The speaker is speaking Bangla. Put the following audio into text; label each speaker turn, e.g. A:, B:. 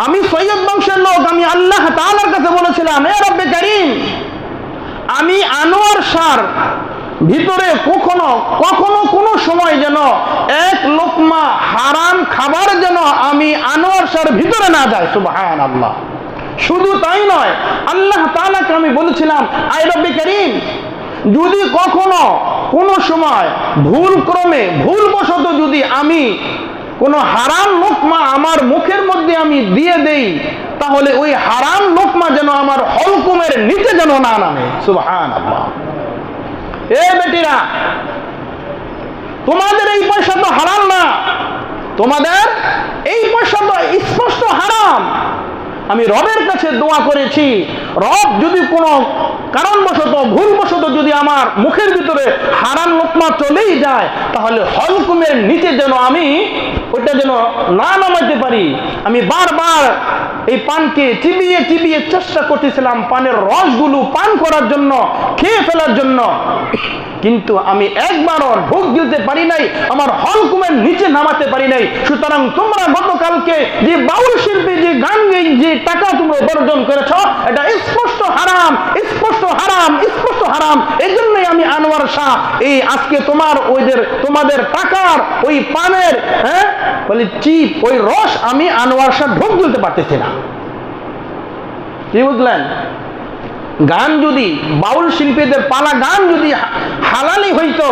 A: আমি সৈয়দ বংশের লোক, আমি আল্লাহ তাআলার কাছে বলেছিলাম, এ রব্বে কারীম, আমি আনোয়ার শাহর ভিতরে কখনো কখনো কোনো সময় যেন এক লোকমা হারাম খাবার যেন আমি আনোয়ার শাহর ভিতরে না যায়। সুবহানাল্লাহ। শুধু তাই নয়, আল্লাহ তাআলাকে আমি বলেছিলাম, আয় রব্বে কারীম, যদি কখনো কোনো সময় ভুলক্রমে ভুলবশত যদি আমি কোনো হারাম লোকমা আমার মুখের মধ্যে আমি দিয়ে দেই, তাহলে ওই হারাম লোকমা যেন আমার হলকুমের নিচে যেন না নামে। সুবহানাল্লাহ। এ বেটিরা, তোমাদের এই পয়সা তো হারাম না, তোমাদের এই পয়সা তো স্পষ্ট হারাম। আমি রবের কাছে দোয়া করেছি, রব যদি কোনো কারণবশত ভুলবশত যদি আমার মুখের ভিতরে হারাম লোকমা চলেই যায়, তাহলে হলকুমের নিচে যেন আমি ওইটা যেন না নামাইতে পারি। আমি বারবার এই পানকে চিবিয়ে চিবিয়ে চেষ্টা করতেছিলাম পানের রসগুলো পান করার জন্য, খেয়ে ফেলার জন্য, কিন্তু আমি একবারও ঢোক দিতে পারি নাই, আমার হলকুমের নিচে নামাতে পারি নাই। সুতরাং তোমরা গতকালকে যে বাউল শিল্পী যে গান যে টাকা তোমরা উপার্জন করেছ, এটা স্পষ্ট হারাম, স্পষ্ট হারাম, স্পষ্ট হারাম। এই জন্যই আমি আনোয়ার শাহ এই আজকে তোমাদের টাকার ওই পানের বলি চিপ ওই রস আমি আনোয়ার শাহ ঢোক দিতে পারতেছি না। কি বুঝলেন? গান যদি বাউল শিল্পীদের পালা গান যদি হালালি হইতো,